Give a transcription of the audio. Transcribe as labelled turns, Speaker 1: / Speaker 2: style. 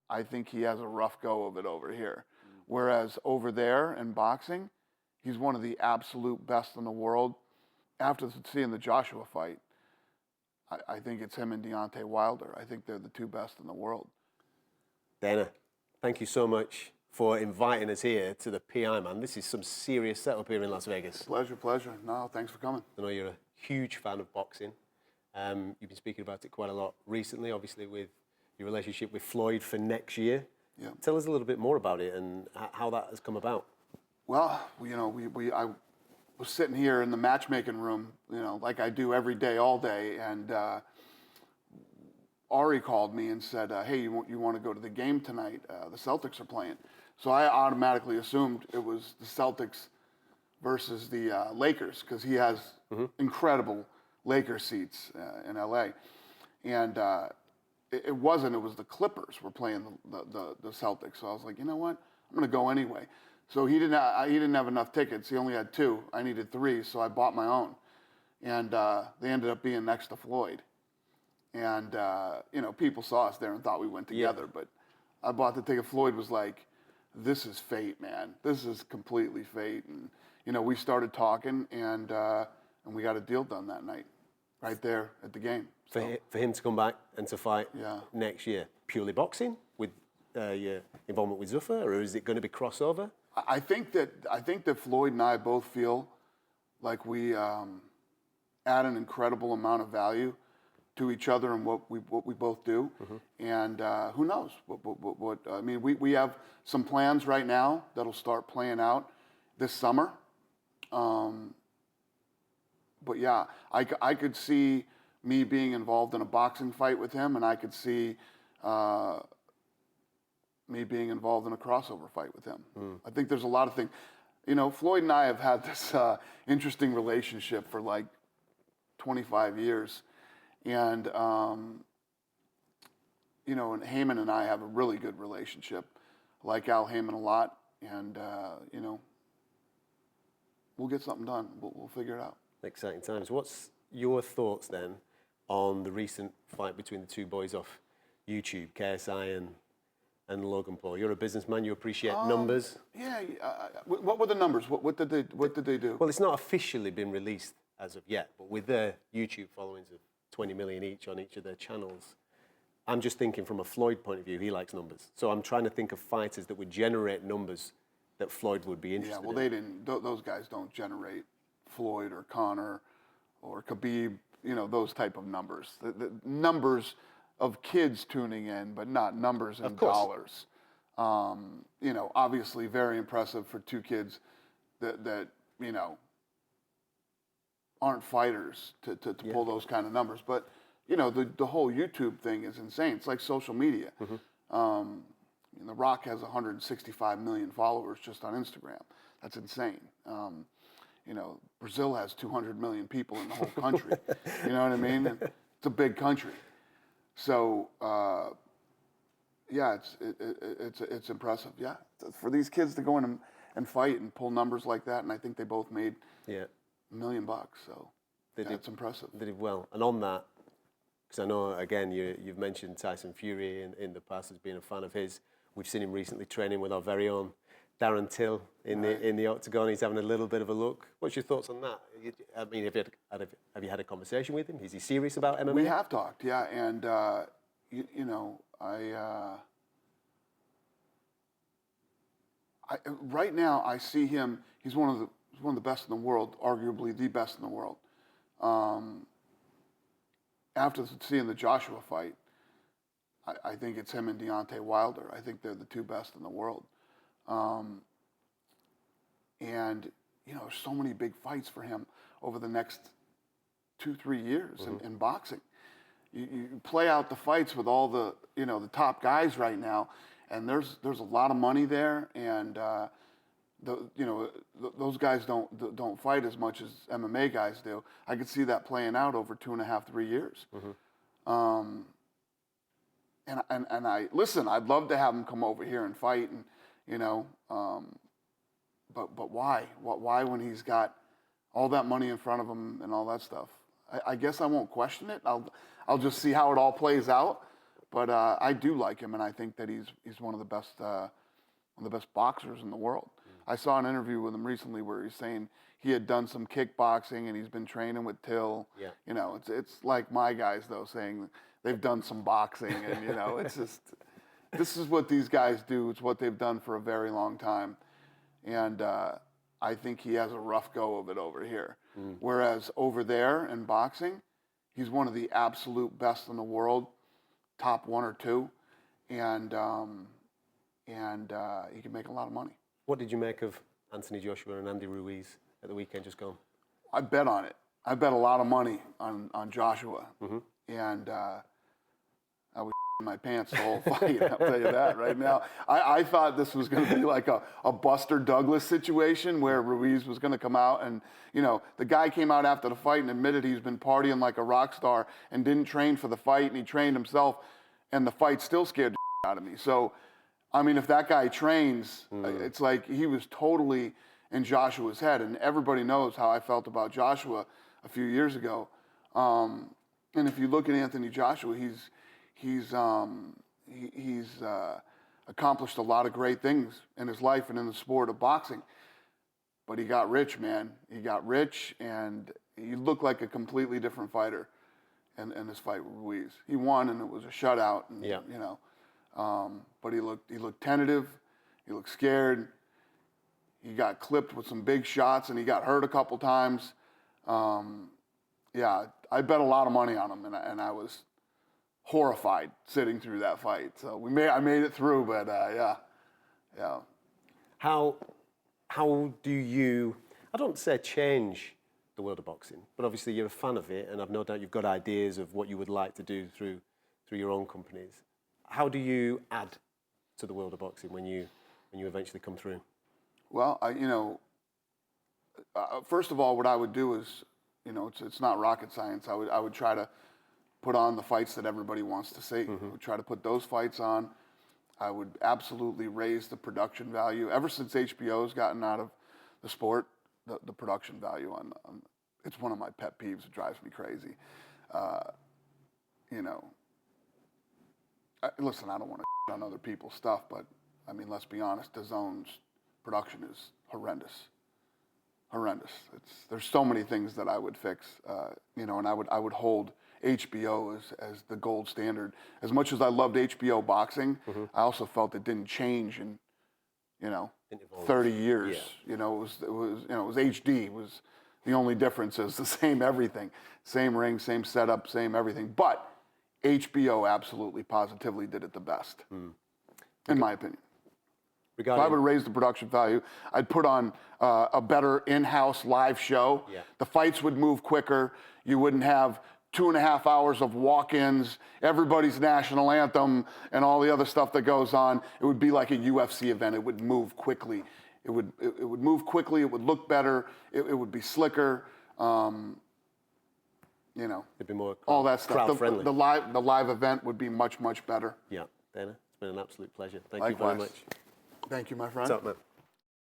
Speaker 1: I think he has a rough go of it over here. Whereas over there in boxing, he's one of the absolute best in the world. After seeing the Joshua fight, I think it's him and Deontay Wilder. I think they're the two best in the world.
Speaker 2: Dana, thank you so much for inviting us here to the PI, man. This is some serious setup here in Las Vegas.
Speaker 1: Pleasure. No, thanks for coming.
Speaker 2: I know you're a huge fan of boxing. You've been speaking about it quite a lot recently, obviously with your relationship with Floyd for next year.
Speaker 1: Yeah.
Speaker 2: Tell us a little bit more about it and how that has come about.
Speaker 1: Well, I was sitting here in the matchmaking room, like I do every day, all day, and Ari called me and said, hey, you want to go to the game tonight? The Celtics are playing. So I automatically assumed it was the Celtics versus the Lakers, because he has incredible Lakers seats in LA. And it wasn't, it was the Clippers were playing the Celtics. So I was like, you know what? I'm going to go anyway. So he didn't have enough tickets. He only had 2. I needed 3, so I bought my own. And they ended up being next to Floyd. And, people saw us there and thought we went together. Yeah. But I bought the ticket. Floyd was like, this is fate, man. This is completely fate. And, we started talking, and we got a deal done that night, right there at the game.
Speaker 2: So. For him to come back and to fight next year, purely boxing with your involvement with Zuffa, or is it going to be crossover?
Speaker 1: I think that Floyd and I both feel like we add an incredible amount of value to each other and what we both do, and who knows what I mean. We have some plans right now that'll start playing out this summer, but yeah, I could see me being involved in a boxing fight with him, and I could see me being involved in a crossover fight with him. I think there's a lot of things. Floyd and I have had this interesting relationship for like 25 years. And, and Heyman and I have a really good relationship. I like Al Heyman a lot. And, we'll get something done. We'll figure it out.
Speaker 2: Exciting times. What's your thoughts then on the recent fight between the two boys off YouTube, KSI and Logan Paul? You're a businessman. You appreciate numbers.
Speaker 1: Yeah. What were the numbers? What did they do?
Speaker 2: Well, it's not officially been released as of yet, but with their YouTube followings of 20 million each on each of their channels, I'm just thinking from a Floyd point of view, he likes numbers. So I'm trying to think of fighters that would generate numbers that Floyd would be interested in.
Speaker 1: Yeah, well, they didn't. Those guys don't generate Floyd or Conor or Khabib. Those type of numbers. The numbers of kids tuning in, but not numbers in dollars. Obviously very impressive for 2 kids that aren't fighters to pull those kind of numbers. But, the whole YouTube thing is insane. It's like social media. The Rock has 165 million followers just on Instagram. That's insane. Brazil has 200 million people in the whole country. You know what I mean? And it's a big country. So, it's impressive. Yeah, for these kids to go in and fight and pull numbers like that, and I think they both made $1 million. So it's impressive.
Speaker 2: They did well. And on that, because I know again you've mentioned Tyson Fury in the past as being a fan of his. We've seen him recently training with our very own Darren Till in the octagon. He's having a little bit of a look. What's your thoughts on that? I mean, have you had a conversation with him? Is he serious about MMA?
Speaker 1: We have talked, yeah, and right now I see him. He's one of the best in the world, arguably the best in the world. After seeing the Joshua fight, I think it's him and Deontay Wilder. I think they're the two best in the world. And there's so many big fights for him over the next 2-3 years in boxing. You play out the fights with all the the top guys right now, and there's a lot of money there, and those guys don't fight as much as MMA guys do. I could see that playing out over 2.5-3 years. And I listen. I'd love to have him come over here and fight, and but why? Why when he's got all that money in front of him and all that stuff? I guess I won't question it. I'll just see how it all plays out. But I do like him, and I think that he's one of the best boxers in the world. I saw an interview with him recently where he's saying he had done some kickboxing and he's been training with Till.
Speaker 2: Yeah.
Speaker 1: You know, it's like my guys though saying they've done some boxing, and you know, it's just this is what these guys do. It's what they've done for a very long time, and I think he has a rough go of it over here. Whereas over there in boxing, he's one of the absolute best in the world, top 1 or 2, and he can make a lot of money.
Speaker 2: What did you make of Anthony Joshua and Andy Ruiz at the weekend just gone?
Speaker 1: I bet on it. I bet a lot of money on Joshua, and I was my pants the whole fight. I'll tell you that right now. I thought this was going to be like a Buster Douglas situation where Ruiz was going to come out and, you know, the guy came out after the fight and admitted he's been partying like a rock star and didn't train for the fight, and he trained himself, and the fight still scared the out of me. So, I mean, if that guy trains, it's like he was totally in Joshua's head, and everybody knows how I felt about Joshua a few years ago. And if you look at Anthony Joshua, he's accomplished a lot of great things in his life and in the sport of boxing. But he got rich, man. He got rich, and he looked like a completely different fighter in this fight with Ruiz. He won, and it was a shutout. And,
Speaker 2: Yeah.
Speaker 1: You know, but he looked tentative. He looked scared. He got clipped with some big shots, and he got hurt a couple times. Yeah, I bet a lot of money on him, and I was horrified sitting through that fight. So I made it through, but yeah.
Speaker 2: How do you, I don't say change the world of boxing, but obviously you're a fan of it, and I've no doubt you've got ideas of what you would like to do through your own companies. How do you add to the world of boxing when you eventually come through?
Speaker 1: Well, first of all, what I would do is, you know, it's not rocket science. I would try to put on the fights that everybody wants to see. I would try to put those fights on. I would absolutely raise the production value. Ever since HBO's gotten out of the sport, the production value on it's one of my pet peeves. It drives me crazy. You know, listen, I don't want to on other people's stuff, but I mean, let's be honest. DAZN's production is horrendous. There's so many things that I would fix. You know, and I would hold HBO as the gold standard. As much as I loved HBO boxing, I also felt it didn't change in, you know, 30 years. Yeah. You know, it was HD. It was the only difference is the same everything, same ring, same setup, same everything. But HBO absolutely, positively did it the best, in my opinion. If I would raise the production value, I'd put on a better in-house live show.
Speaker 2: Yeah.
Speaker 1: The fights would move quicker. You wouldn't have 2.5 hours of walk-ins, everybody's national anthem, and all the other stuff that goes on. It would be like a UFC event. It would move quickly. It would move quickly. It would look better. It would be slicker. You know,
Speaker 2: it'd be more
Speaker 1: all that stuff.
Speaker 2: crowd-friendly.
Speaker 1: The live event would be much better.
Speaker 2: Yeah, Dana, it's been an absolute pleasure. Thank
Speaker 1: Likewise.
Speaker 2: you very much.
Speaker 1: Thank you, my friend.
Speaker 2: What's up, man?